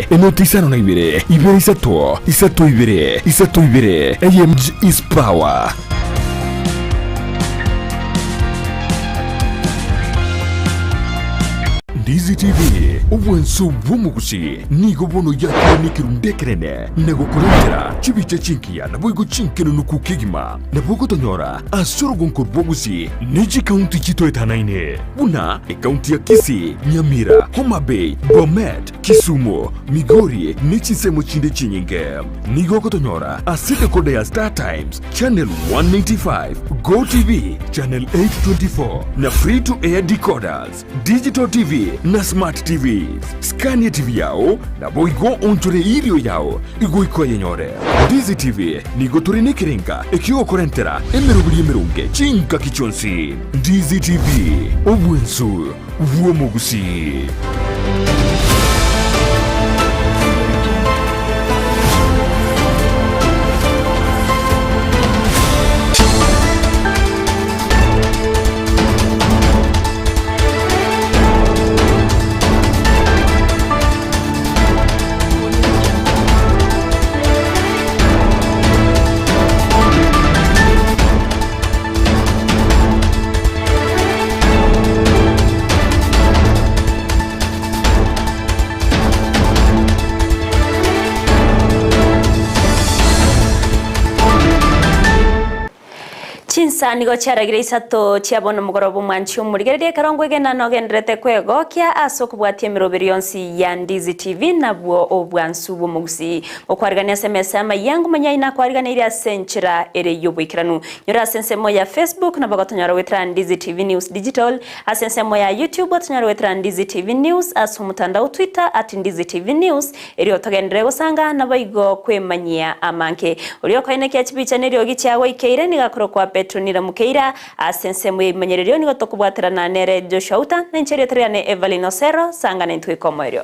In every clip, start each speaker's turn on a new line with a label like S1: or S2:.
S1: ibere enoti isano na ibere isato ibere AMG is power. Ndizi TV ubwenso bw'omugusi nigo bono yakirundekerene nego kurengera chibice chinkiya nabwo chinkeno nukukigima nabwo gotonyora asoro gonko bwogusi niji county chitoetanaine buna county ya Kisii, Nyamira, Homa Bay, Bomet, Kisumu, Migori Chinsa chinde chinyinge nigo gotonyora asite kode ya Star Times channel 195, Go TV channel 824 na free to air decoders, digital TV na smart TVs. Scania TV yao na boigo onchore irio yao igo iko yenyore. Ndizi TV nigo turine kirenga ekigo korentera emerunge chinka kichonsi. Ndizi TV obwensu vuomugusi.
S2: Chinsa nigo cyaragira Isato cyabona umugoroba mwanci umurigerere karongwege nanogendrete kwego kya asokubwatie mirobiri yonsi ya Ndizi TV nabwo obwansu bumugusi okwarigania SMS Amayia manyina kwarigania iri asenchira ere yobwikiranu nyora sensemo ya Facebook nabagotonyara wetra Ndizi TV News Digital asensemo ya YouTube otonyara wetra Ndizi TV News asumutandao Twitter @Ndizi TV News eri otogendere gusanga nabayigo kwemanyia amanke uriyo kaine kya chibicha neryo gichawe ikeire nigakoro kwa Petronira Mukeira asensemo imenyererio nigo tokubwatira na nere Auta na ncherio triane Everline Osero sanga na ntwe komorio.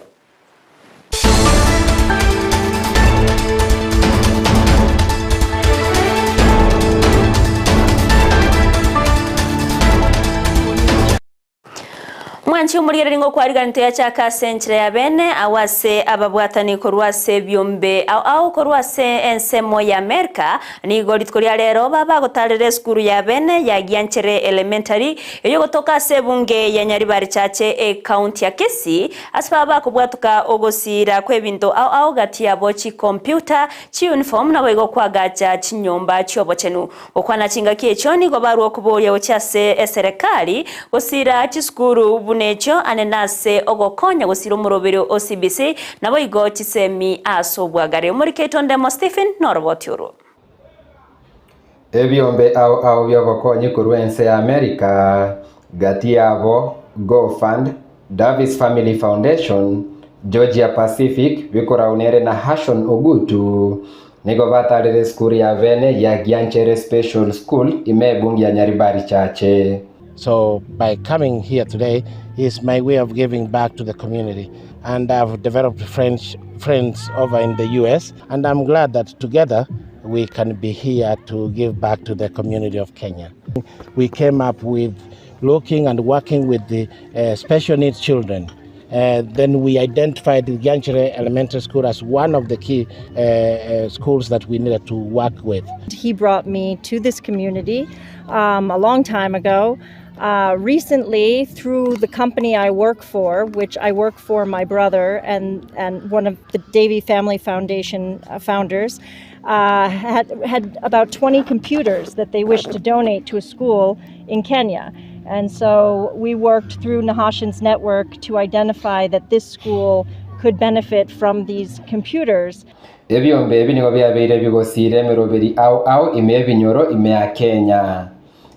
S2: Mwanchi umurigerere ngo kwariganito ya chaka senchire ya bene awase ababwatani korwase byombe au korwase ensemo ya Amerika ni goritkoria rero baba gotarere skuru ya bene ya Gianchere Elementary eyo gotoka sebunge ya Nyaribari chache county ya Kisii asbaba kubwatuka ogosira kwebinto au gati ya bochi computer chi uniform na wego kwagacha chinyomba chiobochenu okwana chingakie choni gobaru okuboya ochase serikali gosira chiskuru necho anenase ogokonya gusira umurobero OCBC nabo igo chisemi asobwagare muri Ketondemo Stephen Norbotyuru
S3: ebyombe au byogokonye kurwense ya America gati yabo GoFund, Davis Family Foundation, Georgia Pacific bikora unere na Hashon Ogutu nigo batarere skuri ya bene ya Gianchere Special School imebungi ya Nyaribari chache.
S4: So by coming here today is my way of giving back to the community, and I've developed friends over in the US, and I'm glad that together we can be here to give back to the community of Kenya. We came up with looking and working with the special needs children. Then we identified the Gianchere Elementary School as one of the key schools that we needed to work with.
S5: He brought me to this community a long time ago. Recently, through the company I work for, which I work for my brother and one of the Davy Family Foundation founders, had about 20 computers that they wished to donate to a school in Kenya. And so we worked through Nahashan's network to identify that this school could benefit from these computers.
S3: Ebyombe ebinigo byabeire bigosire miroberi au imebinyoro imea Kenya.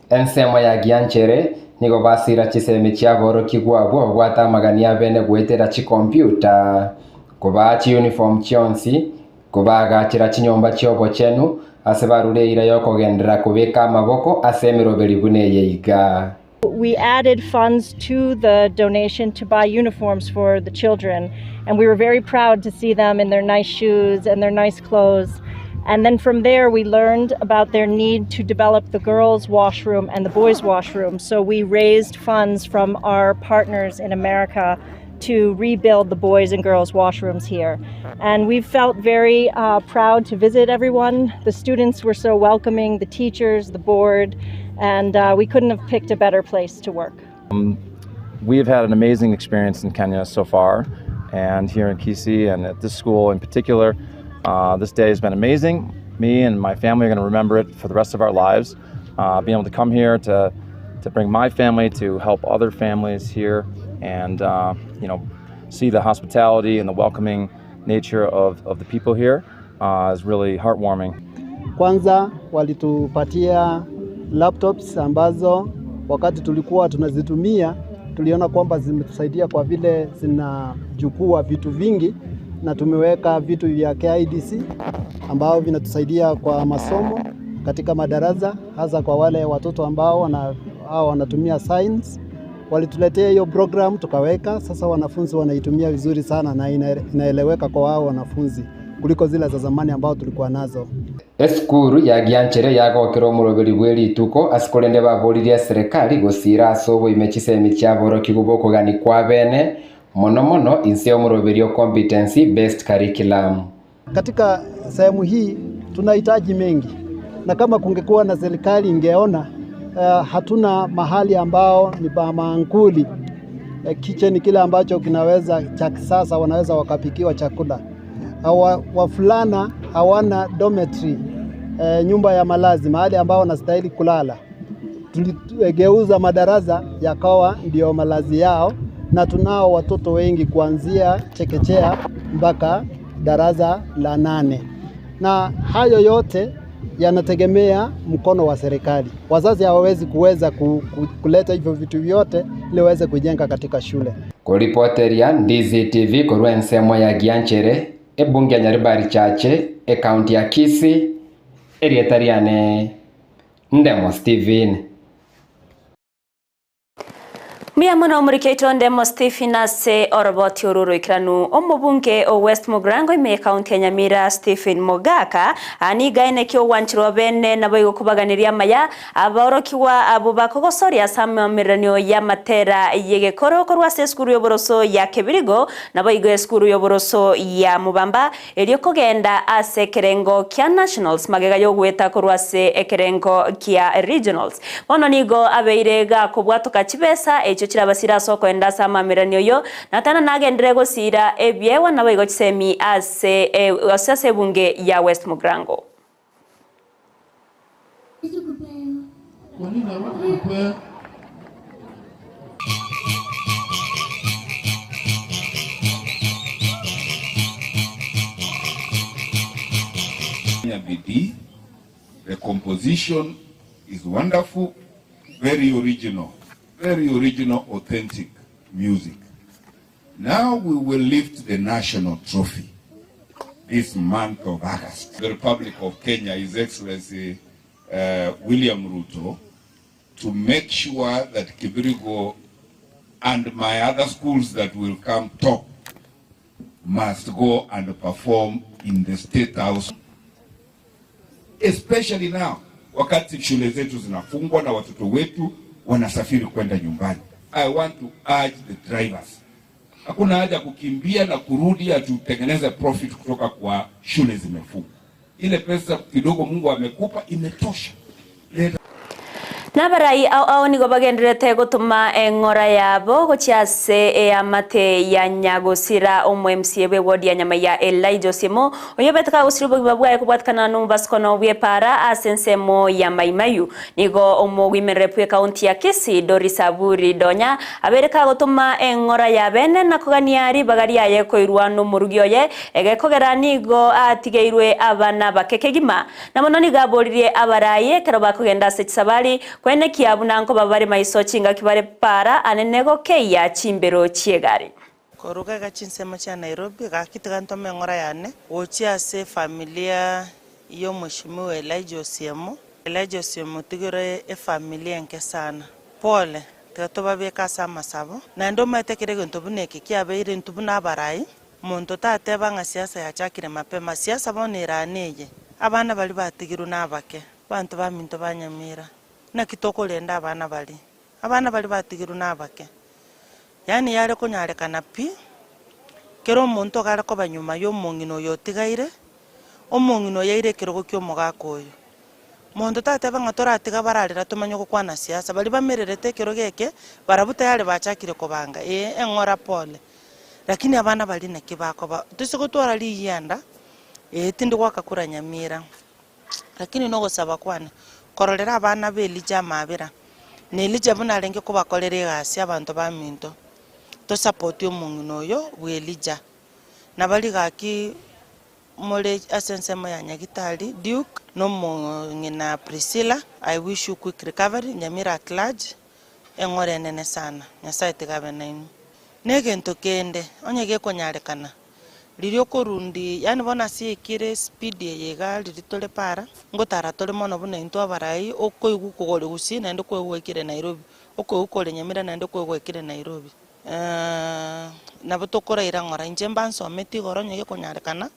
S3: Ensemo ya Gianchere nigo basira chiseme cyaboro kigwabo gwatamagania bene gwetera chi computer kubachi uniform chionsi kubagachira chinyomba cyobo chenu asebarureira yokogendera kubeka amaboko asemiroberi buneye iga.
S5: We added funds to the donation to buy uniforms for the children, and we were very proud to see them in their nice shoes and their nice clothes. And then from there we learned about their need to develop the girls' washroom and the boys' washroom. So we raised funds from our partners in America to rebuild the boys and girls washrooms here. And we felt very proud to visit everyone. The students were so welcoming, the teachers, the board, and we couldn't have picked a better place to work.
S6: We've had an amazing experience in Kenya so far, and here in Kisii and at this school in particular. This day has been amazing. Me and my family are going to remember it for the rest of our lives. Being able to come here to bring my family to help other families here, and see the hospitality and the welcoming nature of the people here is really heartwarming.
S7: Kwanza walitupatia laptops ambazo wakati tulikuwa tunazitumia tuliona kwamba zimetusaidia kwa vile zinachukua vitu vingi, na tumeweka vitu vya KIDC ambao vinatusaidia kwa masomo katika madarasa, hasa kwa wale watoto ambao wanatumia science. Walituletea hiyo program tukaweka, sasa wanafunzi wanaitumia vizuri sana na inaeleweka kwa wao wanafunzi kuliko zile za zamani ambao tulikuwa nazo.
S3: Eskuru ya Gianchere yagokero muroberi bwerituko asikorende baburirie serikali gusira asobo imechisemi cyaboro kiguboko gani kwa bene mono inseo muroberi competency based curriculum.
S7: Katika sehemu hii tunahitaji mengi, na kama kungekuwa na serikali ingeona hatuna mahali ambao ni pa maankuli, kitchen kile ambacho kinaweza cha kisasa wanaweza wakapikiwa chakula. Wafulana hawana dormitory, nyumba ya malazi, mahali ambao wanastahili kulala. Tuligeuza madarasa yakawa ndio malazi yao, na tunao watoto wengi kuanzia chekechea mpaka darasa la 8. Na hayo yote yanategemea mkono wa serikali. Wazazi hawawezi kuleta hivyo vitu vyote ili waweze kujenga katika shule.
S3: Kuripoteria Ndizi TV korwa ensemo ya Gianchere ebunge ya Nyaribari chache county ya Kisii erietariane Ndemo Steven.
S2: Mbia mwana umurikeitwa Ndemo Stephen ase oroboti ururu ikiranu omubunge o West Mugrango ime county ya Nyamira Stephen Mogaka anigaine kyo wanchiro bene nabo kubaganiria maya aborokiwa abubakogosoria samamirano ya matera yegekoro korwa skuru yoboroso ya Kebirigo nabo igo skuru yoboroso ya Mubamba elio kogenda ase kerengo kya nationals magega yo gweta korwa se ekerengo kya regionals bono nigo abeirega kubwatoka chibesa echo kirabasira soko enda sama miranyo yo natana nagendere gosira ebyewa nabo igo chisemi ase bunge ya West Mugrango.
S8: The composition is wonderful, very original, authentic music. Now we will lift the national trophy this month of August. The Republic of Kenya, His Excellency William Ruto, to make sure that Kibirigo and my other schools that will come top must go and perform in the State House. Especially now, wakati shule zetu zinafungwa na watoto wetu wanasafiri kwenda nyumbani. I want to urge the drivers. Hakuna haja kukimbia na kurudi atutengeneze profit kutoka kwa shule zimefungwa. Ile pesa kidogo Mungu amekupa imetosha.
S2: Nabarai au nigo bagenderete gutuma engora yabo gochiase amate ya Nyagusira omu MCA we ward ya Nyamaya Elijah Simo oyobetaka usiribo babwaye kubwatkana no baskono bwe para asensemo ya Maimayu nigo omu wimerepu county ya Kisii Dorisaburi Donya abereka gutuma engora ya bene nakoganiari bagari yaye koirwano murugyoye egekogera nigo atigeirwe abana bakekegima namono nigaboririe abaraye kero bakogenda sechisabari kwene kiabu nanko babare maiso chinga kibare para anenego keya chimbero chiegari
S9: koruga ga Chinsa cha Nairobi ga kitiganto mengora yane ochia se familia yo mheshimiwa Elijah Simo tigire familia nke sana pole tatoba beka sama sabo na ndo matekerege ntobuneke kiabeire ntubuna barai muntu tateba nga siasa ya chakire mapema siasa boneraneje abana bali batigiru nabake bantu baminto banyamira na kitoko lenda abana bali batigiru nabake yani yare kunyarekana pi kero omonto gare koba nyuma y'omong'ino oyo otigaire omong'ino yaire ekerogo kia omogaka oyo mondo tateba ng'a toratiga bararera tomanye gokwana siasa bari bamererete ekero geke barabuta yare bachakire kobanga eng'ora pole lakini abana bari naki bakoba tose gotwara riyanda tindi gwakakura Nyamira lakini no gosaba kwane kororera abana belija mabera nelija bunarenge kubakorera egasi abantu baminto to support omong'ino oyo bwelija nabali gaki mole asensemo ya Nyagitari Duke no mong'ina Priscilla. I wish you quick recovery Nyamira at large eng'ore nene sana nyasaye tigabe nainu negento kende onyege konyarekana lirio korundi yani bona siekire speed yega liritole para ngotara tole mono buna into abarai okoigu kugore Gusii na ndo kwegwekire Nairobi okoigukore Nyamira na ndo kwegwekire Nairobi nabo tokora irang'ora inje mbansometi goro nyege konyarekana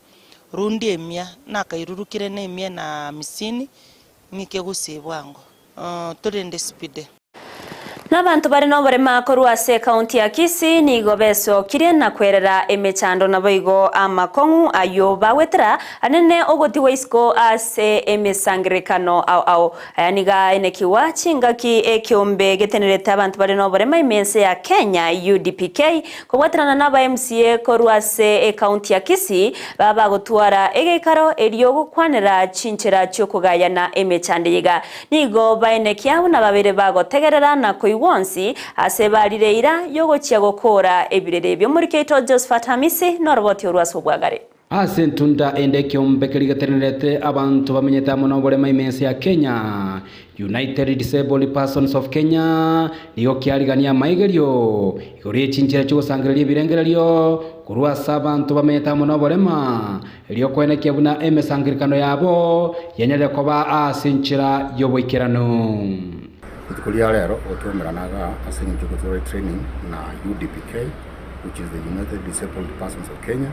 S9: rundi emia nakairurukire na emia na misini ng'ike Gusii bwango torende speed
S2: n'abantu bari no barema korwa se county ya Kisii nigo beso kire na kwerera emechando na boigo amakong'u ayo bawetera anene ogotiwe isko ase emesangrekano au ayaniga enekiwa chingaki ekiombe getenerete abantu bari no barema imense ya Kenya UDPK kobwaterana na ba MCA korwa se county ya Kisii baba gotwara egekaro elio gukwanera chinchera cyo kugayana emechande yiga nigo baenekia na babere bagotegerera na wonsi asebalireira yogochia gokora ebirere byo muri Keito Josephat Hamisi noroboti urwaso bwagare
S10: asentunda ende kiombe kirigatenerete abantu bamenyeta muno borema imense ya Kenya United Disabled Persons of Kenya niyo kiarigania maigerio igori chinchira cyo gusangirira ibirengererio kurwasa abantu bamenyeta muno borema elio kwenekia buna emesangirikano yabo yenyere koba asinchira yoboikirano
S11: Kulia lero otumeranaga asinjukutory training na UDPK which is the United Disabled Persons of Kenya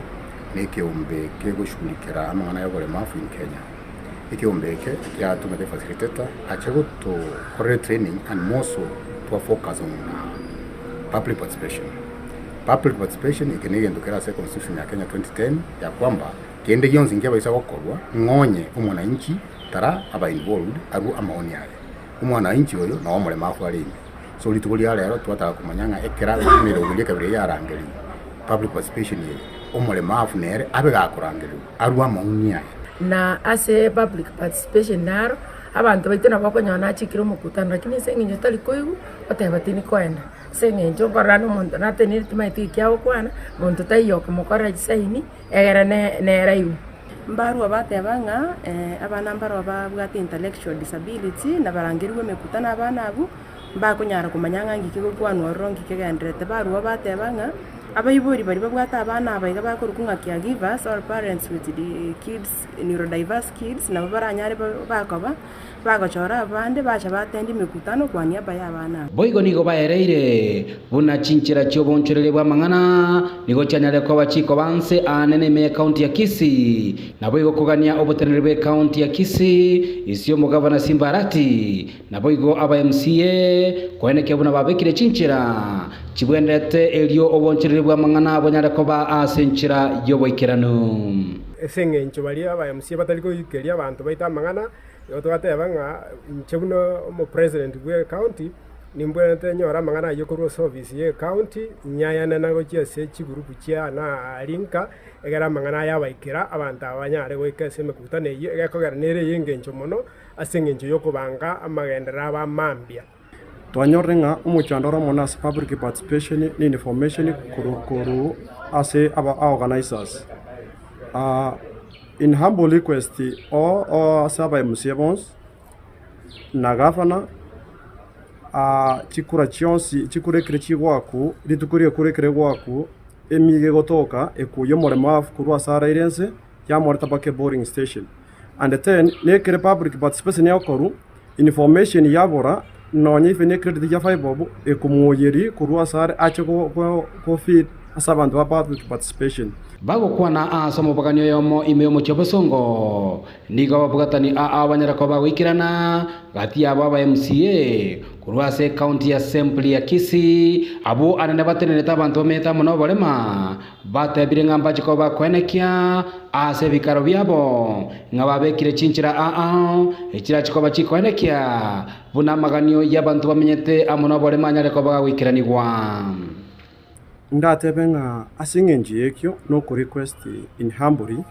S11: nekiombe kegoshughulikira amang'ana y'oboremafu in Kenya ekiombeke ya tumete facilitator achego to correct training and more so to focus on public participation ikenegendukira se constitution ya Kenya 2010 ya kwamba kende yonzi ngiaba isa gokorwa ng'onye omwananchi tara aba involved aru amaoni yale umwananchi oyo na omulemafu alimi so litukulia lero twataka kumanyanga ekera kumiro gulie kabire yarangeri public participation ye omulemafu nere abe gakurangeri arwa maunya
S12: na ase public participation naro abantu baitona bakonyana chikiro mukutano lakini sengenyo tali koigu otebatini kwenda sengenyo korano muntu nateniri timaiti kyao kwana muntu tayo kumukora saini egera ne rayu mbaru abatebanga abana mbaru ababwate intellectual disability na barangirwe mekutana abana abu bakunyara kumanyanga ngikiko kwanwa rongi kegendrete baru abatebanga abayibori bari babwata abana abayiga bakorukunga caregivers or parents with the kids neurodiverse kids na baranyare bakoba bagochora abande bacha batendi mekutano kwani abaya abana
S10: boigo nigo baereire buna chinchira cyo boncherere bwa mang'ana nigo cyanyare ko bachiko banse anene me county ya Kisii na boigo kugania obotenere be county ya Kisii isio mugavana Simbarati na boigo aba MCA kweneke buna babekire chinchira chibwendete elio oboncherere bwa mang'ana abonyare ko ba asenchira yoboikirano
S13: esengencho bali aba MCA bataliko ikeria abantu baita mang'ana otwatebanga nchebuno mo president we county nimbwete nyora mang'ana yokoro service ye county nyayana nago chiase chigurupu chia na linka egera mang'ana yabaikira abantu abanyare goikese mekutane egakogera nere yengencho mono asengencho yokobanga amagendera abamambia
S14: twanyorenga umuchandora monas public participation ni information kuru ase aba organizers in humble request or saba MCAs na governor chikura chionsi chikurekire chigwaku litukurie kurekire gwaku emige gotoka ekuyo molemafu kurwa sara irense ya morta bake boarding station and then nekere public participation yakoru information yabora no nyife nekre ya five bobu ekumuyeri kurwa sara ache ko feed asa abantu ba public participation
S10: bagukwa na asomo baganyo yomo imeyomo chobosongo nigo babugatani abanyara ko bagwikirana gati abo ba MCA kurwase county assembly ya Kisii abo anane batenene tabantu meta muno bolema batebire ngamba chiko bakwenekia ase bikaro byabo ngababekire chinchira ekira chiko bachikwenekia buna maganyo y'abantu bamenyete amuno bolema nyare ko bagwikiranirwa
S14: ndatebe nga asingenji ekyo no ku request in humbly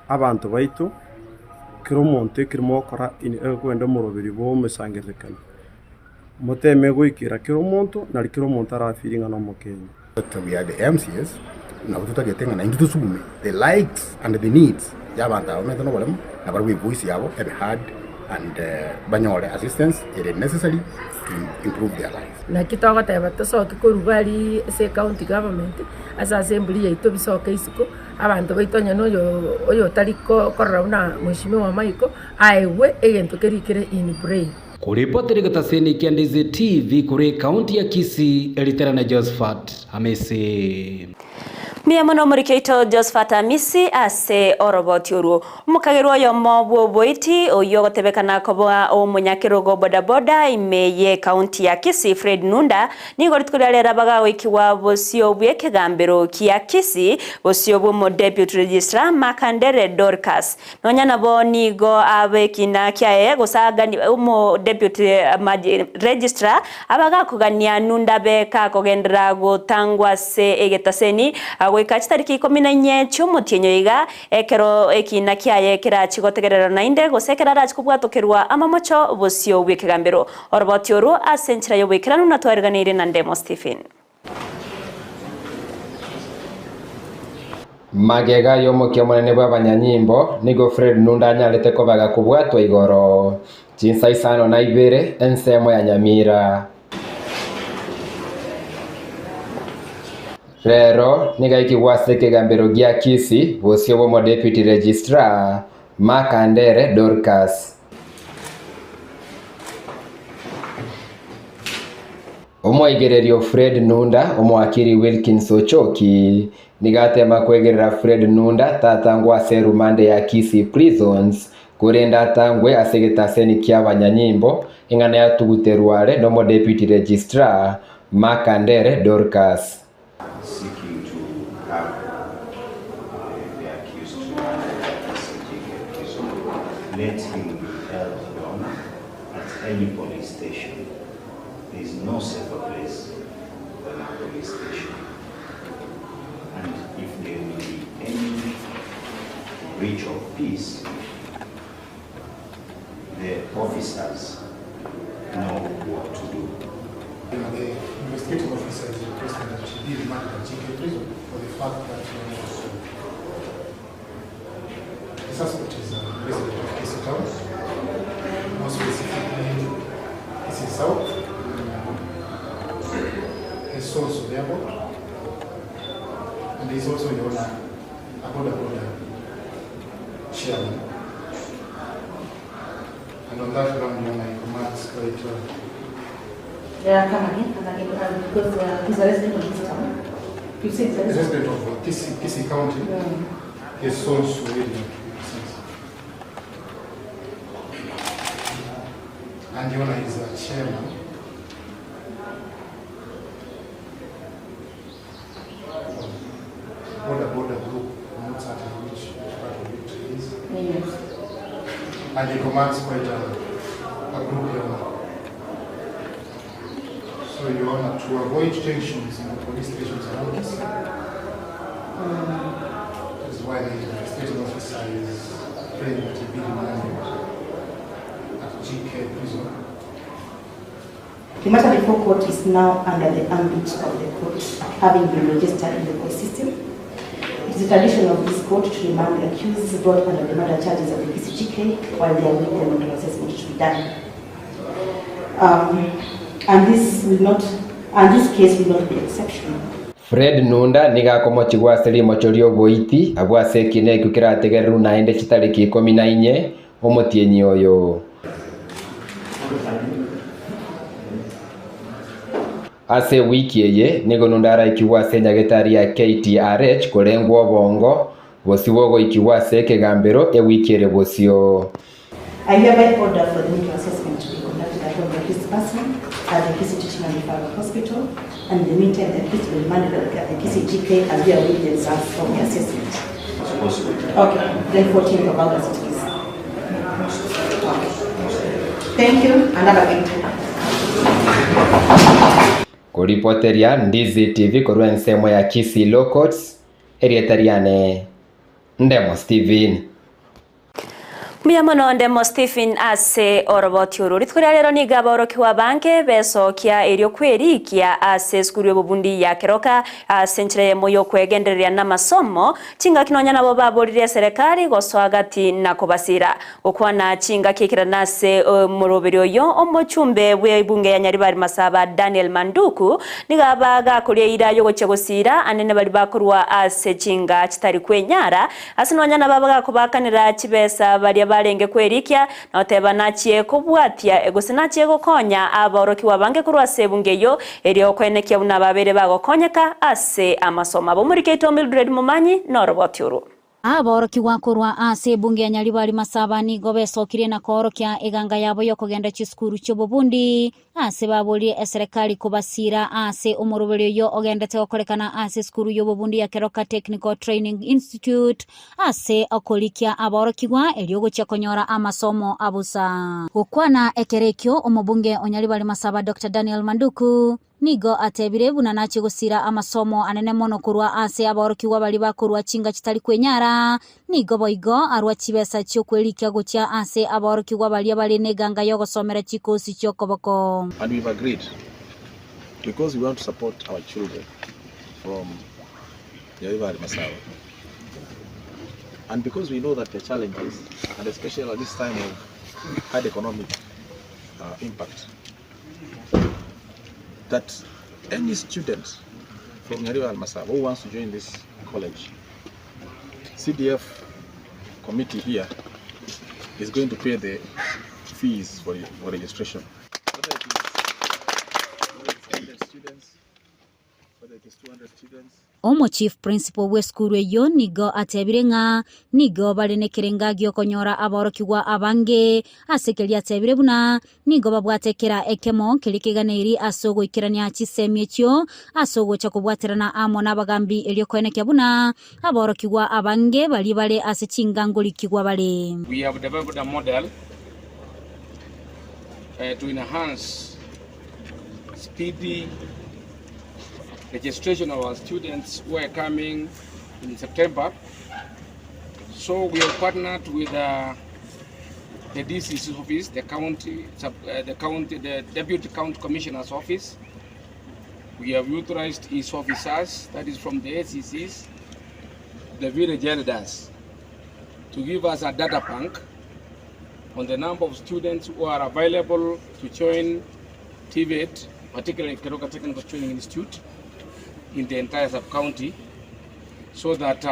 S14: abantu baitu kiro monte kirimo kora in kwenda murobiri bo mesangerekana muteme gwikira kiro monto na kiro monto arafiringa no mukenya
S11: we are the MCS na tutagetenga na ingitu subume the likes and the needs y'abantu abameze no bolemo abarwe voice yabo have had and banyore assistance it is necessary to improve their life
S12: na kitoga teba tosoke kurugari se county government asa assembly yaito bisoke isiko abantu baitonya no oyo tariko korra una mheshimiwa Maiko aiwe egento kerikire in brain
S10: kuripoteri gataseni kia Ndizi TV kure county ya Kisii eliterana Josephat Hamisi
S2: Mia muno murikeito Josephat Hamisi ase oroboti uru mukagirwo yomo bwoboiti oyo gotebekana koboa o munyakirogo bodaboda imeye county ya Kisii Fred Nunda nigo ritkurera baga wikiwa bosio bwekegambero kia Kisii bosio bwo mo deputy registrar Makandere Dorcas nonyana bo nigo abekina kyae gosaga mo deputy registrar abaga kugania Nunda beka kogendera gotangwa se egetaseni gwika tariki 14 cy'umutienyo iga ekero ekina kyaye kira chigotegerera nainde gosekera raje kubwatokirwa amamocho bosio bwekegambero oroboti oru asenchira yo bwekiranu na twariganire na Ndemo Stephen
S3: magega yo mukio munene bwa banyanyimbo nigo Fred Nunda nyalete ko baga kubwatwa igoro Chinsa isano na ibere ensemo ya Nyamira rero nigaiki wase kegambero gia Kisii bosio bomo deputy registrar Makandere Dorcas omwaigererio Fred Nunda omwakiri Wilkins Ochoki nigatema kwegerera Fred Nunda tatangwa Osero mande ya Kisii prisons kurenda tangwe asegetaseni kia banyanyimbo ingana ya tuguterware nomo deputy registrar Makandere Dorcas
S15: seeking to have the accused to let him be held down at any police station. There is no safer place than a police station. And if there will be any breach of peace, the officers know what to do.
S16: The investigating officer is requesting that she be remanded at GK prison for the fact that the suspect is a resident of Kisii town, more specifically Kisii South, his source of the airport, and he's also the owner, a border chairman. And on that ground, he commands quite
S17: come again, because he's a resident of this town. You said he's a
S16: resident of Kisii County. His source really. And the owner is a chairman. Border group, I'm not certain which part of it is.
S17: Yes.
S16: And he commands quite a group here. So you want to avoid tensions in the police stations around us. That's why the investigating officer is praying that he be remanded at GK prison.
S17: The matter before court is now under the ambit of the court, having been registered in the court system. It is the tradition of this court to remand the accused brought under the murder charges of the Kisii GK while they await the mental assessment to be done. And this case will not be exceptional.
S3: Fred Nunda niga komochigwa seri mochorio boiti abwase kine kukira tegeru naende chitariki 14 omutienyi oyo ase wiki eye nigonundara ikiwase nyagetari ya KTRH kurengwa bongo bosiwogo ikiwase kegambero ewiki ere bosio.
S17: I hereby order for the medical assessment to be conducted at home by this person at the Kisii Teaching and Referral Hospital, and in the meantime the case will be managed at the Kisii GK as we await the results from the assessment. Okay, then 14th of August it is. Okay. Thank you, and have a good day.
S3: Kuripoteria Ndizi TV korwa ensemo ya Kisii Locots erietariane Ndemo Steven.
S2: Miyamono Ndemo Stephen ase oroboti ururi tkuria rero ni gaboroki wa banke beso kia erio kweri kia ase skuru yobubundi ya keroka senchire moyo kwegendereria na masomo chinga kinonya nabo baborire serikali goswagati na kubasira okwana chinga kikira nase muroberio yo omochumbe we bunge ya Nyaribari Masaba Daniel Manduku nigabaga kuria ira yo gochegosira anene bali bakurwa ase chinga kitari kwenyara asinonya nababaga kubakanira chibesa bali barenge kwerikia na oteba nachie kubwatia egosinachi gokonya aboroki wabange kurwa sebungeyo eri okwenekia buna babere bagokonyeka ase amasoma bomuriketo Mildred Mumanyi noroboturu.
S18: Aboroki wakorwa ase bunge ya Nyaribari Masaba ni gobesokire na korokia eganga yabo yo kugenda chiskuru chobobundi ase baboli serikali kubasira ase umurubero yo ogendete okorekana ase skuru yobobundi ya Keroka Technical Training Institute ase okolikia aboroki wa eliogo chakonyora amasomo abusa okwana ekerekyo omubunge Nyaribari Masaba Dr. Daniel Manduku nigo atebire bunanachi gusira amasomo anene mono kurwa ase aboroki wabali bakurwa chinga kitali kwenyara nigo boigo arwa chibesa cyo kwelikia gocha ase aboroki wabali abali neganga yo gosomera chikosi cyokoboko.
S19: And we've agreed because we want to support our children from Nyaribari Masaba, and because we know that the challenges, and especially at this time of high economic impact, that any student from Nyaribari Masaba who wants to join this college, CDF committee here is going to pay the fees for registration. Whether it is 200 students.
S18: Omo chief principal we skuru yo nigo atebirenga nigo barenekerenga gyokonyora aboroki wa abange asekeli atebire buna nigo babwatekera ekemo kelikiganeri asogo ikirania chisemye cyo asogo chakubwaterana amo nabagambi eliokweneke buna aboroki wa abange bali bale asechingangoli kigwa bale.
S20: We have developed a model to enhance speedy registration of our students who are coming in September. So we have partnered with the DC's office, the Deputy County Commissioner's office. We have utilized his officers, that is from the ACCs, the village elders, to give us a data bank on the number of students who are available to join TVET, particularly Keroka Technical Training Institute, in the entire sub-county, so that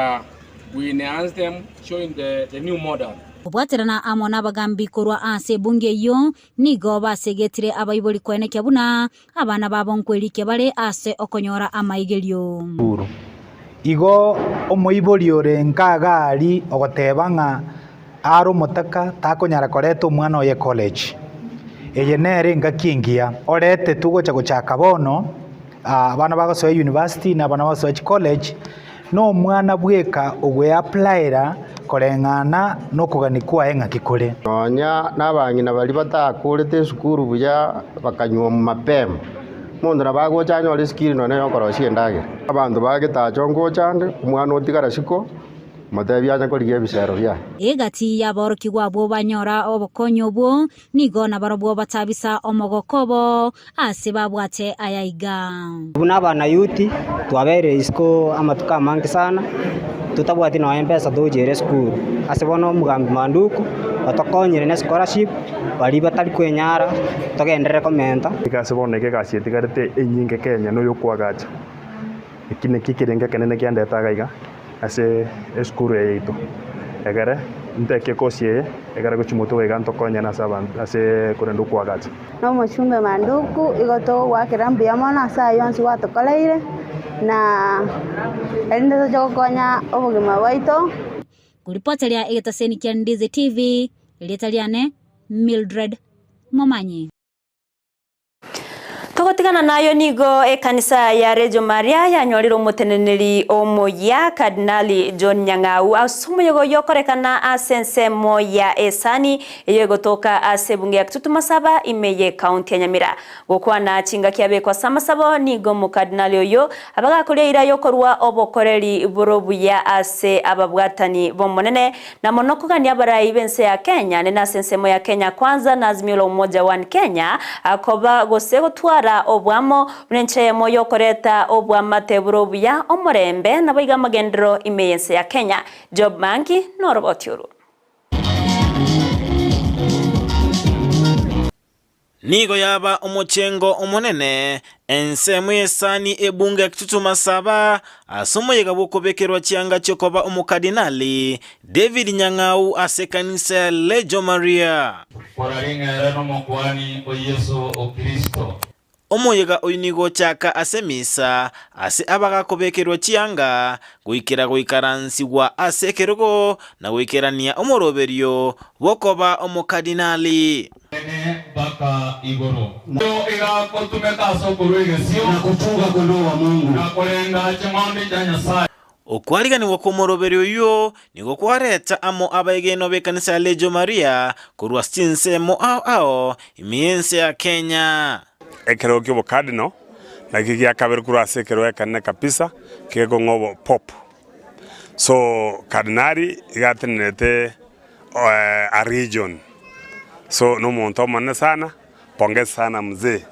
S20: we enhance them, showing the new model.
S18: Obwaterana amo nabagambi kurwa ase bunge yo nigo basegetire abayiboli kweneke buna abana babonkwelike bale ase okonyora amaigelio.
S21: Igo omoiboli ore nkaga ali ogotebanga aro motaka takonyara koreto umwana oye college. Eye nere ngakingia orete tugocha gochaka bono abana bagosoya university na abana bagosoya college no mwana bweka ogwe applyera korengana no kuganikwa enga kikore
S22: nonya nabangina bali batakurete sukuru buya bakanywa mapema mundu nabagochanya ore skill none yokoroshie ndage abandu bagetacho ngochande umwana otigara siko matebya korigia bisero bya
S18: egati ya boroki gwabo banyora obokonyo bwo nigo na barobwo batabisa omogokobo ase babwate ayaiga
S23: buna bana yuti twabere isko amatuka mangi sana tutabwati no mpesa dojere school ase bono mugambi Manduku batokonyire ne scholarship bali batali kwenyara togendere komenta
S24: ikase boneke gasietigarete enyinge Kenya no yokwagacha ikine kikirenge kenene kiandetaga iga ase eskuru yeito egere nteke kosie egere kuchimoto eganto konya na saban ase kurendo kwagaza
S1: no muchumbe manduku igoto wakira mbiyamona saa yonsi watokoleire na ende tokonya obugima bwaito.
S18: Kuripoteria igetaseni kia Ndizi TV lietaliane Mildred Momanyi.
S2: Tugotigana nayo nigo ekanisa ya Rejo Maria yanyoriro muteneneri omoya Kardinali John Nyang'au asumuyogo yokorekana asensemo ya esani yegotoka asebunge ya Kitutumasaba imeye kaunti ya Nyamira gukwana chinga kiabe kwa samasabo nigo mu Kardinali oyo abagakoria ira yokorwa obokoreri burobuya ase ababwatani bomonene na monokugania barayi bense ya Kenya nena asensemo ya Kenya kwanza na azimio la umoja wa Kenya akoba gosego twara obwamo bunenche moyo koreta obwama teburobuya omorembe na boiga magendero imeyense ya Kenya. Job Mangi norobotyuru.
S4: Nigo yaba omochengo omonene ensemu esani ebunge ya Kitutumasaba asomoyega bokobekerwa chianga chokoba omukardinali David Nyang'au ase kanisa ya Rejo Maria
S5: Poraringa no mokwani o Yesu o Kristo.
S4: Omoyega oyinigo chaka ase misa ase abagakobekerwa chianga guikira guikaransiwa ase kerogo na guikerania omoroberio bokoba omukardinali
S5: Baka igoro. Ndio ira kotumeka sokoro igesio na kutunga kondoo wa Mungu. Na kulenga chimandi cha Nyasaye.
S4: Okwariga nigo kumoroberio yo nigo kwareta amo abaigeno be kanisa ya Rejo Maria kurwa Chinsa mo ao imiense ya Kenya.
S6: Ekero kyo cardinal na kigia kabere kurwa sekero ekane kapisa kego ngobo pop. So cardinali igatenete a region. So no monto manne sana pongeza sana mzee.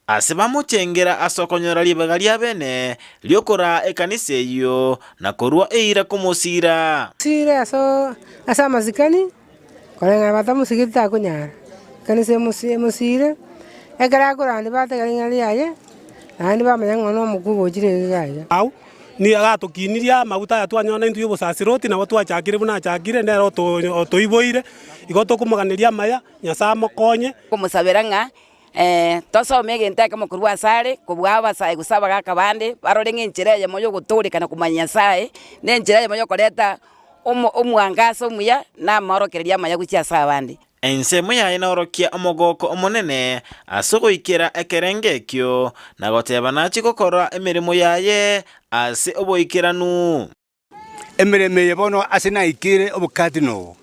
S4: Aseba muchengera asokonyora libagali bene lyokora ekanise iyo na korwa eira kumosira.
S25: Sira so asa mazikani kolenga batamusigita kunyara. Kanise musire ekara kurande bategalingali yaye nandi bamenya ngono mukugo jire gaye.
S26: Au ni agatokiniria maguta yatwanyona intu yobosasiroti na watu achakire buna achakire ndero toiboire igoto kumuganiria maya Nyasamo konye
S27: kumusabiranga tosome gentaka mukuru asare kubwaba sai gusaba gakabande barorenge enchereje moyo guturikana kumanya sai nenchereje moyo koreta omwangaso muya na marokereria maya guchi asabande
S4: ensemo yaye naorokia omogoko omonene asogoikera ekerengekyo na goteba nachi gokora emirimo yaye ase oboikeranu
S28: emirimo yebono ase naikire obukatino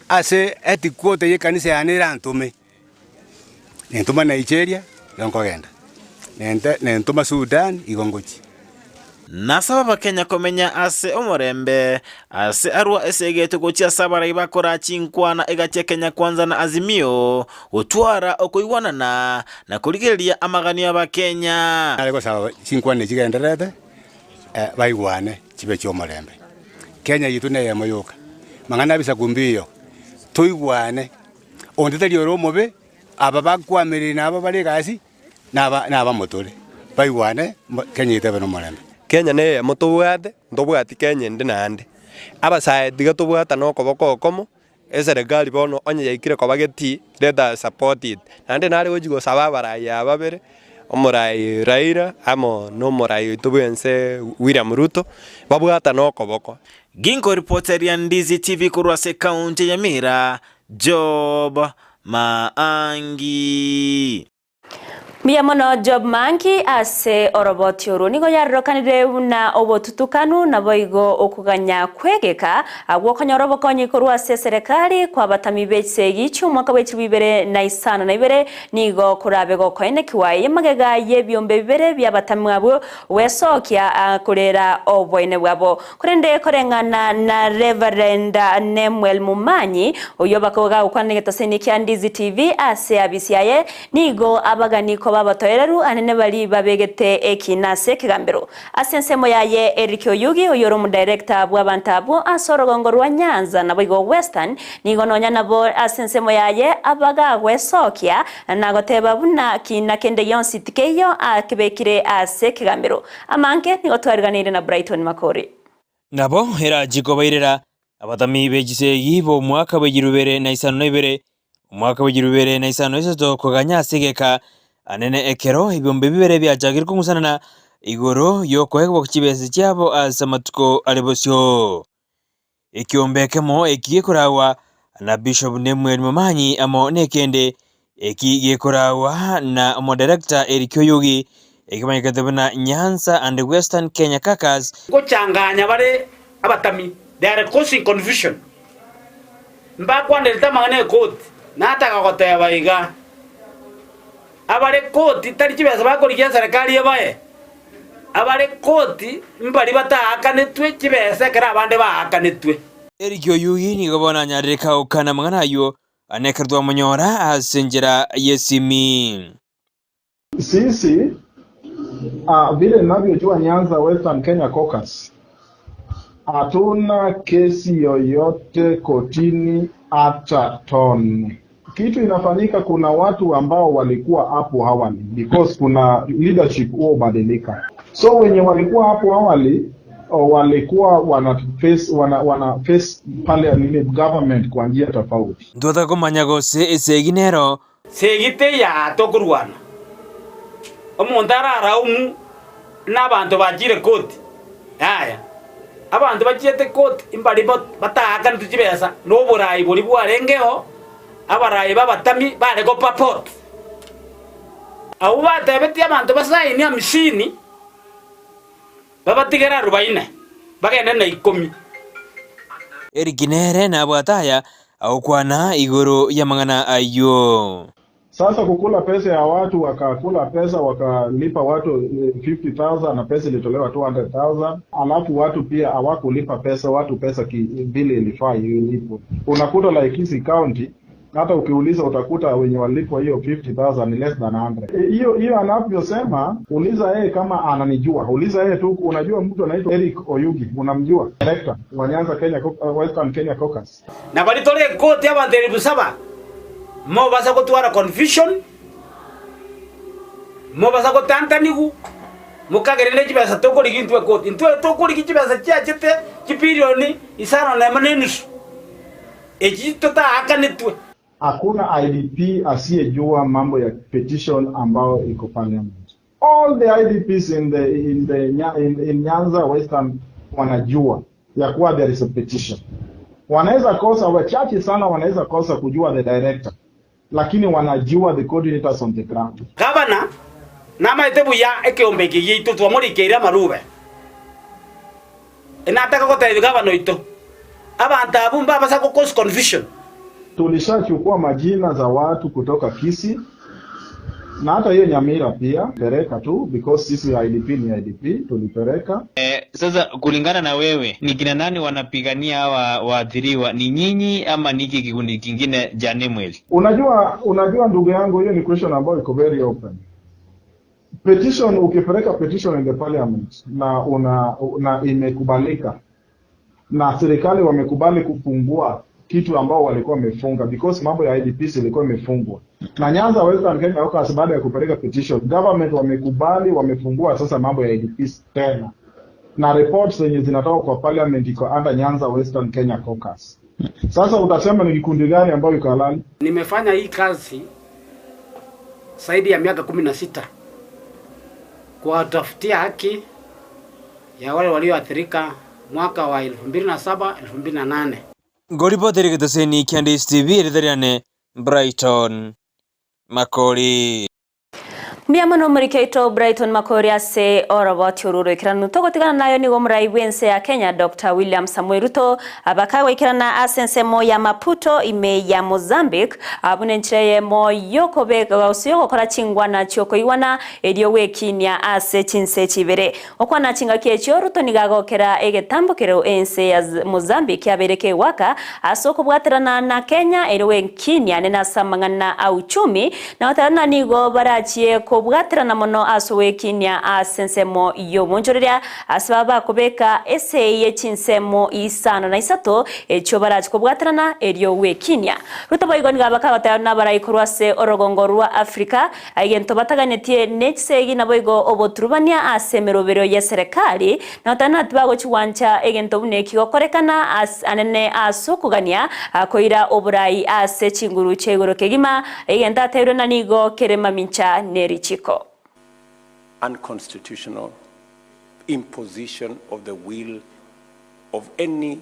S28: ase etikwote yekanisa yanira ntume nentuma Nigeria yonkogenda nentuma Sudan igongochi
S4: nasaba bakenya komenya ase omorembe ase arwa esegeto gochia sabara ibakora chinkwana egache Kenya kwanza na azimio otwara okoiwanana na kurigeria amagani abakenya
S28: aleko sawa chinkwana chigenderete baigwane chibe chomorembe Kenya yitu neye moyoka mangana bisa kumbiyo toigwane ondetali oromobe aba bakwamirira nabo bari gasi naba motore baigwane Kenya yitebe no morembe
S29: Kenya ne motobwate ndobwati Kenya ndi nande abasaye diga tobwata no koboko komo eseregali bono onye yaikire kobageti leta supported nande nare ojigo sababara ya babere omorai Raila amo no morai tobwense William Ruto babwata no koboko
S4: ginko reporter ya Ndizi TV kurwa se kaunti ya Nyamira Job Mangi.
S2: Miyamono Job Mangi ase orobotyoro nigo yarrokanire na obotutukanu na boigo okuganya kwegeka agwokonya orobokonyi korwa se serikali kwa batami betsegi cyumwaka w'ekibibere na isana na ibere nigo kurabe gokoine kiwaye magega yebyombe bibere bya batami abo wesokya kurera oboine bwabo kurende korengana na Reverend Nemwel Mumanyi oyo bakoga ukwanegeta senikya Ndizi TV ase abisiaye nigo abaganiko babatoyereru anene bali babegete ekinase kigambero asensemo yaye Eric Oyugi oyoro mu director bw'abantabu asorogongorwa Nyanza na bwigo Western nigo nonya nabo asensemo yaye abaga wesokya na goteba buna kina kende yonsi tikeyo akibekire ase kigambero amanke nigo twariganire na Brighton Makori
S30: nabo era jigobairera
S7: abatami bejisegi bo mwaka wa 2052 umwaka wa 2053 kuganya sigeka anene ekero ibombe bibere byajagirwa kumusanana igoro yokohegwa kukibesi cyabo asamatuko alebosyo ekiombekemo ekigekurawa na Bishop Nemweri Mamanyi amo nekende ekigekurawa na director Erikyo Yugi ekimanyikatebana Nyanza and Western Kenya Caucus
S8: kuchanganya bare abatami they are causing confusion mbakwa ndelta mangane court nataka goteba iga abare court tari kibesa bakorikia serikali yabaye abare court mbari batahakanitwe kibesa kera abande bahakanitwe
S7: Erikyo Yugi ni gobona nyareka ukana manganayo anekerwa munyora asenjera yesimi
S9: sisi vile ninavyojua Nyanza Western Kenya Caucus hatuna kesi yoyote kotini hata tone. Kitu inafanyika, kuna watu ambao walikuwa hapo awali because kuna leadership huo badilika. So wenye walikuwa hapo awali walikuwa wana face pale nini government kwa njia tofauti.
S7: Ndota kumanya gose eseginero
S8: segite ya tokurwana omuntara araumu n'abantu bagire koti aya abantu bagiete koti imbari batahakana tukibesa n'oburayi buri bwarengeho abarayi babatami barego papot abo batebeti abantu basayini amishini babatigera 40 bagenda na 10
S7: eriginere na bwataya au kwana igoro ya mangana ayo.
S9: Sasa kukula pesa ya watu, wakakula pesa wakalipa watu 50,000 na pesa ilitolewa 200,000. Alafu watu pia hawakulipa pesa, watu pesa vile ilifaa ilipwe. Unakuta like Kisii County, hata ukiuliza utakuta wenye walipwa hiyo 50,000 ni less than 100. Hiyo anavyosema, uliza yeye kama ananijua. Uliza yeye tu, unajua mtu anaitwa Eric Oyugi, unamjua? Director wa Nyanza Western Kenya Caucus.
S8: Na balitole kote abantu 7,000. Mo basa kutwara confusion, mo basa kutantanigu, mukagerere kibasa tokori gintwe koti ntwe tokori kibasa cyacete kipirioni isano na manenus ejito ta akanitwe.
S9: Hakuna IDP asiyejua mambo ya petition ambao iko parliament. All the IDPs in Nyanza Western wanajua ya kuwa there is a petition. Wanaweza kosa, wachache sana wanaweza kosa kujua the director, lakini wanajua the coordinators on the ground.
S8: Gavana nama itebu ya ekiombeki yitu twamurikeira marube enataka kota gavana ito abantu abumba basa ko cause confusion.
S9: Tulishachukua majina za watu kutoka Kisii na hata hiyo Nyamira pia pereka tu because sisi IDP ni IDP tulipeleka.
S10: Sasa kulingana na wewe ni kina nani wanapigania hawa waathiriwa, ni nyinyi ama ni kikundi kingine jane mweli?
S9: Unajua ndugu yangu, hiyo ni question ambayo iko very open. Petition, ukipeleka petition in the parliament na imekubalika na serikali wamekubali kufungua kitu ambao walikuwa wamefunga because mambo ya IDPs ilikuwa imefungwa. Na Nyanza Western Kenya Caucus baada ya kupeleka petition, government wamekubali, wamefungua sasa mambo ya IDPs tena. Na reports zenye zinatoka kwa parliament iko under Nyanza Western Kenya Caucus. Sasa utasema ni kikundi gani ambayo iko halali?
S8: Nimefanya hii kazi zaidi ya miaka 16 kuwatafutia haki ya wale walioathirika mwaka wa 2007 2008.
S7: Ngoripoteri kitoseni Candice TV editariane Brighton Makori.
S2: Miamano murikeito Brighton Makori ase oroboti ururo ikiranu togotigana nayo nigo murai wense ya Kenya Dr. William Samuel Ruto abakawa ikirana asensemo ya Maputo ime ya Mozambique abune ncheye mo yokobeka gausiyo gukora chingwana cyoko iwana ediyo wekinya ase Chinsa chibere okwana chinga kyecho Ruto nigagokera egetambukero ense ya Mozambique yabereke waka asoko bwaterana na Kenya eriwe kinya nena samangana au chumi na watarana nigo barachie ko kobwatirana mono asowekinia asensemo yomonjoreria asibaba kubeka ese Chinsemo Isano na Isato echo baraje kobwatirana eryo wekinia rutaboigoni gabakagota n'abaraikorwase orogongo rwa Afrika agento bataganetie nechsegi naboigo oboturubania asemerobero ya serikali na tanati bago chiwancha egento buneki gokorekana as anene asokugania akoira oburai ase chinguru chegoro kegima egenta terona nigo kerema mincha nerichiko.
S3: Unconstitutional imposition of the will of any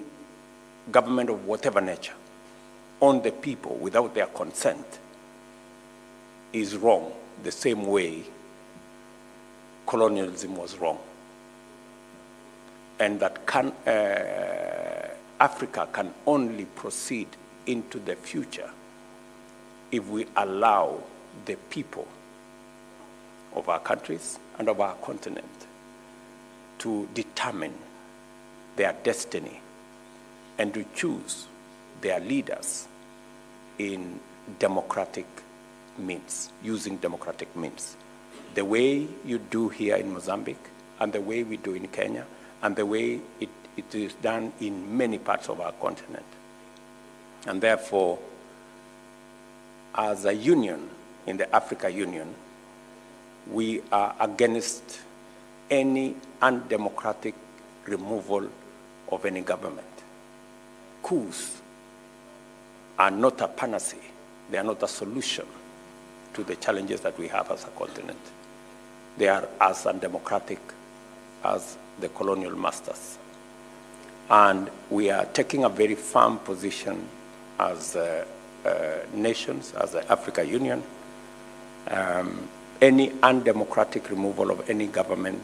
S3: government of whatever nature on the people without their consent is wrong, the same way colonialism was wrong. And that Africa can only proceed into the future if we allow the people of our countries and of our continent to determine their destiny and to choose their leaders in democratic means, using democratic means. The way you do here in Mozambique, and the way we do in Kenya, and the way it is done in many parts of our continent. And therefore, as a union, in the Africa Union, we are against any undemocratic removal of any government. Coups are not a panacea. They are not a solution to the challenges that we have as a continent. They are as undemocratic as the colonial masters. And we are taking a very firm position as nations, as the Africa Union. Any undemocratic removal of any government.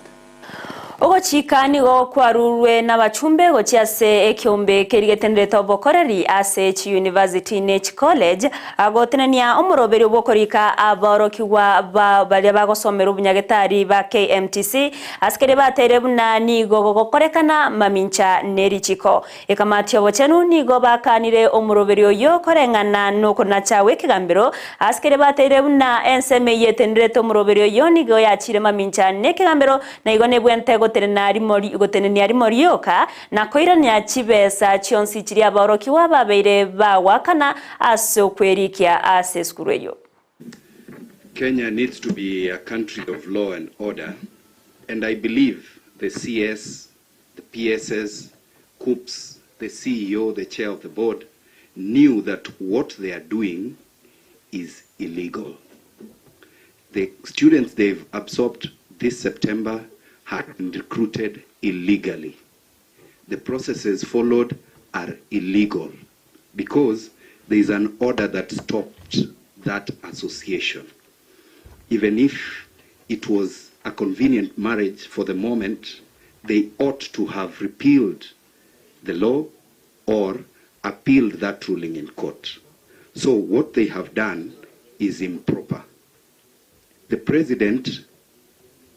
S2: Ogochikani go kwarurwe n'abachumbe gochiase ekiombe kerigetendeto bokoreri ase University Nech College agotenania omuroberi obokorika aborokiwa bali bagosomera obunyagetari ba KMTC askere batere buna nigo gokorekana mamincha nerichiko ekamati obochenu nigo bakanire omuroberi oyo korengana nuko nachawe kigambiro askere batere buna enseme yetendeto omuroberi oyo nigo yachire mamincha nekigambiro na igone bwente goteneni ari morioka na koirania chibesa chionsi chiri aborokiwa babeire bawakana ase okwerikia ase skuru eyo.
S11: Kenya needs to be a country of law and order, and I believe the CS, the PSS, COOPS, the CEO, the chair of the board knew that what they are doing is illegal. The students they've absorbed this September had been recruited illegally. The processes followed are illegal because there is an order that stopped that association. Even if it was a convenient marriage for the moment, they ought to have repealed the law or appealed that ruling in court. So what they have done is improper. The president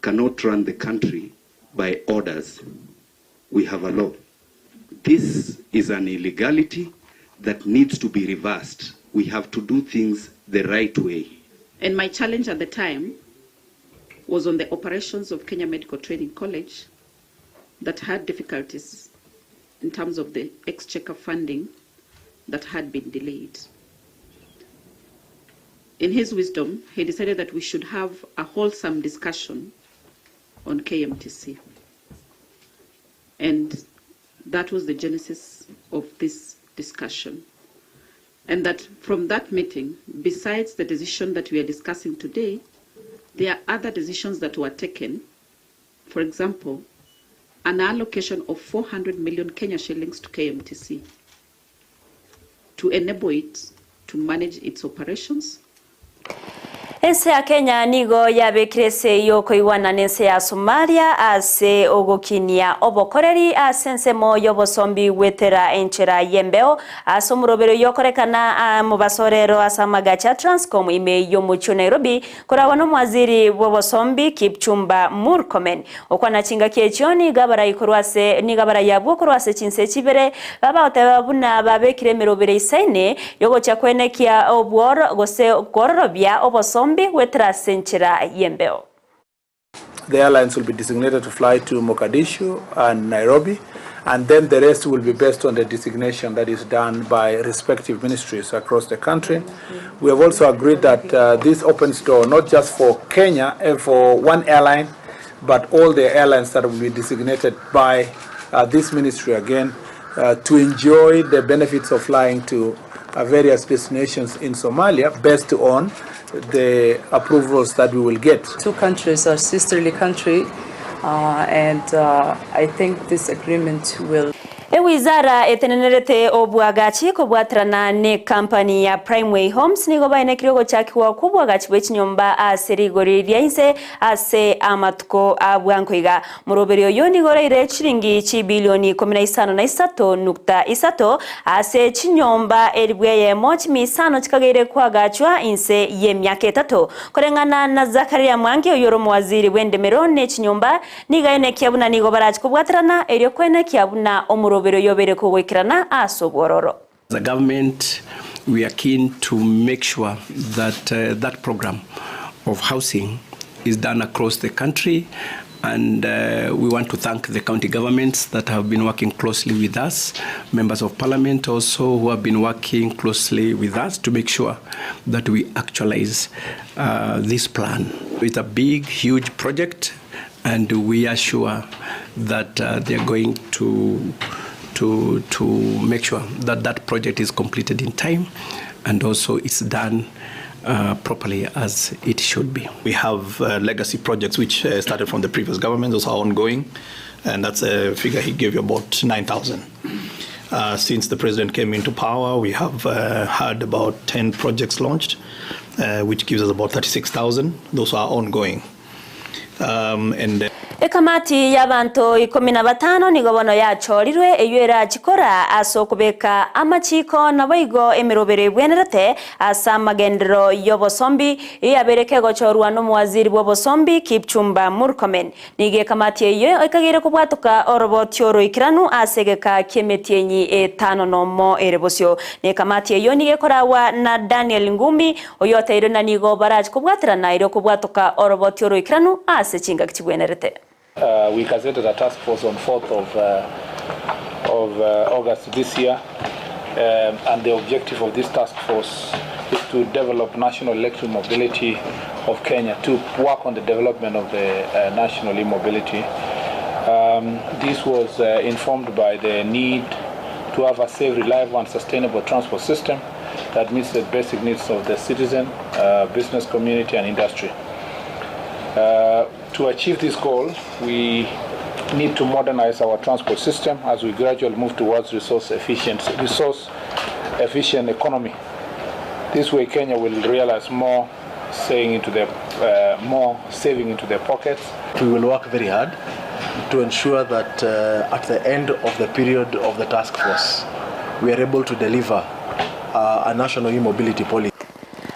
S11: cannot run the country by orders. We have a law. This is an illegality that needs to be reversed. We have to do things the right way.
S12: And my challenge at the time was on the operations of Kenya Medical Training College that had difficulties in terms of the exchequer funding that had been delayed. In his wisdom, he decided that we should have a wholesome discussion on KMTC. And that was the genesis of this discussion. And that from that meeting, besides the decision that we are discussing today, there are other decisions that were taken. For example, an allocation of 400 million Kenya shillings to KMTC to enable it to manage its operations.
S2: Ense ya Kenya nigo yabekirese yoko iwana nense ya Somalia ase ogokinia obokoreri asensemo yobosombi wetera enchera yembeo asomurobero yokorekana mubasorero asamagacha Transcom ime yomucho Nairobi korawano mwaziri wobosombi Kipchumba Murkomen okwana chinga kiechoni gabara ikorwase ni gabara yabwo korwase Chinsa chibere baba otabuna babekire merobere isaine yogo chakwenekia obwor gose gororobia obosombi Bosombi wetera senchera yembeo.
S13: The airlines will be designated to fly to Mogadishu and Nairobi, and then the rest will be based on the designation that is done by respective ministries across the country. We have also agreed that this opens door not just for Kenya and for one airline, but all the airlines that will be designated by this ministry again to enjoy the benefits of flying to various destinations in Somalia based on the approvals that we will get.
S14: Two countries are sisterly country, and I think this agreement will.
S2: Wizara etenenerete obwagachi kobwatrana ne company ya Primeway Homes nigo baine kirego chakiwa kubwagachi bwechinyomba aserigoriria inse ase amatuko abwankoiga muroberio yo nigoreire chiringi chibilioni 15.3 ase chinyomba eribweye mochi misano chikagere kwagachwa inse ye myaka 3 korengana na Zakaria Mwangi oyoro waziri wendemero ne chinyomba nigaine kiabuna nigo barachi kobwatrana erio kwene kiabuna omuro.
S15: As a government, we are keen to make sure that that program of housing is done across the country, and we want to thank the county governments that have been working closely with us, members of parliament also who have been working closely with us to make sure that we actualize this plan. It's a big, huge project, and we are sure that they are going to make sure that that project is completed in time, and also it's done properly as it should be.
S16: We have legacy projects which started from the previous government, those are ongoing, and that's a figure he gave you, about 9,000. Since the president came into power, we have had about 10 projects launched, which gives us about 36,000. Those are ongoing.
S2: Ekamati y'abantu 15 nigobono yachorirwe eyera chikora asokubeka amachiko naboigo emirobere bwenerete asa magendero y'obosombi yabereke gochorwa no muwaziri w'obosombi Kipchumba Murkomen nige kamati eyo ekagire kubwatuka orobotyoro ikiranu asegeka kemetienyi 5 nomo erebosyo ne kamati eyo nige korawa na Daniel Ngumi oyoteiro na nigo barachi kubwatira nairo kubwatuka orobotyoro ikiranu asechinga kibwenerete.
S13: We gazetted a task force on 4th of August this year, and the objective of this task force is to develop national electric mobility of Kenya, to work on the development of the national e-mobility. This was informed by the need to have a safe, reliable and sustainable transport system that meets the basic needs of the citizen, business community and industry. To achieve this goal, we need to modernize our transport system as we gradually move towards resource efficient economy. This way, Kenya will realize more saving into their pockets.
S17: We will work very hard to ensure that at the end of the period of the task force, we are able to deliver a national e-mobility policy.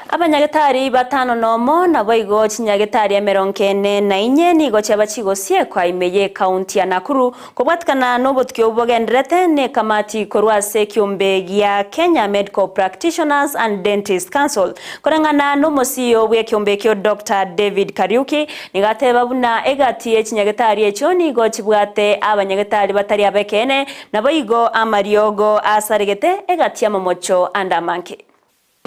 S2: Abanyagetari 5 nomo na boigo chinyagetari ya 44 nigo chabachigosie kwa imeye county ya Nakuru kubwatkana nobotkyo bogendrete ne kamati korwase kiombe ya Kenya Medical Practitioners and Dentist Council korangana no mosiyo bwe kiombe kyo Dr. David Kariuki nigate babuna egati chinyagetari echo nigo chibwate abanyagetari batari abekene na boigo amariogo asaregete egati ya momocho andamanke.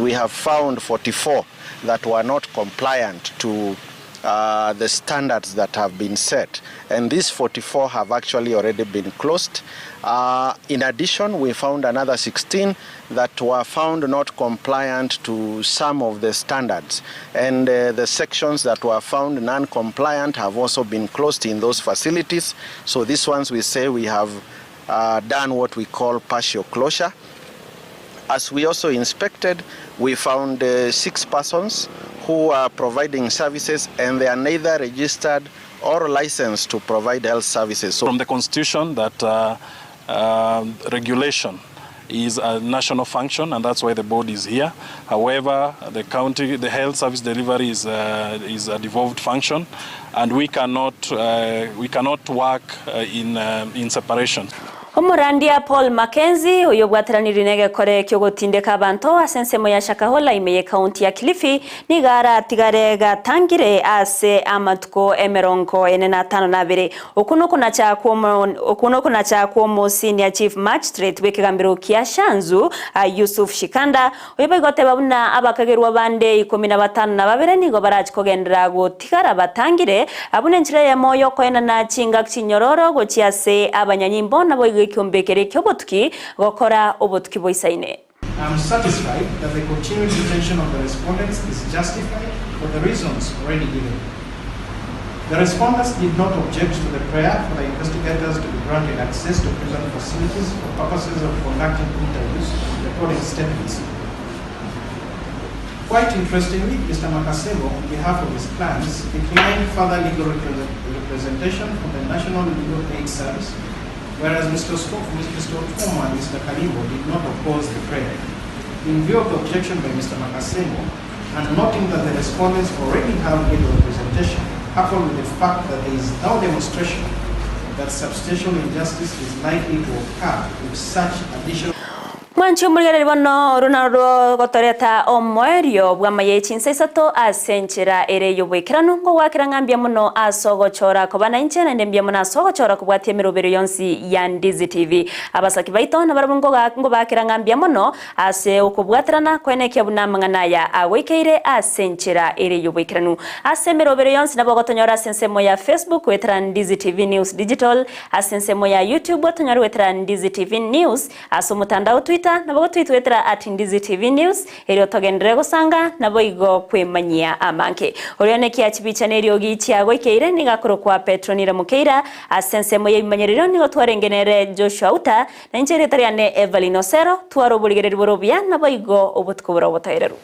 S19: We have found 44 that were not compliant to the standards that have been set, and these 44 have actually already been closed. In addition, we found another 16 that were found not compliant to some of the standards, and the sections that were found non-compliant have also been closed in those facilities. So these ones we say we have done what we call partial closure. As we also inspected, we found 6 persons who are providing services and they are neither registered or licensed to provide health services.
S16: So from the Constitution that regulation is a national function, and that's why the board is here. However, the health service delivery is a devolved function, and we cannot work in separation.
S2: Omorandia Paul Mackenzie uyo bwatiraniri nege kore kyo gutindeka abantu asensemo ya Shakahola imeye county ya Kilifi nigara tigare gatangire ase amatuko emeronko 42 okuno kuna cha kuomo senior chief magistrate wekigambiro kia Shanzu Yusuf Shikanda uyobegote babuna abakagerwa bande 15 nigo barachi kogendera gutigara batangire abune nchire ya moyo koena na chinga kinyororo gochiase abanyanyimbo nabo igikiumbekere kyobotki gokora obotki boisaine.
S1: I'm satisfied that the continued detention of the respondents is justified for the reasons already given. The respondents did not object to the prayer for the investigators to be granted access to prison facilities for purposes of conducting interviews and recording statements. Quite interestingly, Mr. Makasebo, on behalf of his clients, declined further legal representation from the National Legal Aid Service, whereas Mr. Otoma and Mr. Kalimbo did not oppose the prayer. In view of the objection by Mr. Makasebo, and noting that the respondents already have legal representation, coupled with the fact that there is no demonstration that substantial injustice is likely to occur with such additional
S2: Manchu mulgere bono runaro gotoreta omoerio bwamaye Chinsa Isato asenchera ere yobwekirano ngo wakirangambia muno asogo chora kobana inche na ndembia muno asogo chora kubwatie mirobero yonsi ya Ndizi TV abasaki baito na barabungo ngo bakirangambia muno ase ukubwatirana kwenekya bunamangana ya awekeire asenchera ere yobwekirano ase mirobero yonsi nabo gotonyora sensemo ya Facebook wetra Ndizi TV News Digital asensemo ya YouTube gotonyora wetra Ndizi TV News aso mutandao Twitter nabo twitwetera @Ndizi TV News ero togendere gusanga nabo igo kwemanyia amanke orione kia chibicha neryo gichya gwekeire nigakoro kwa Petronira Mukeira asensemo yimanyerero nigo twarengenere Joshua Auta na injere tariane Everline Osero twarobuligere borobia nabo igo obutko borobotayereru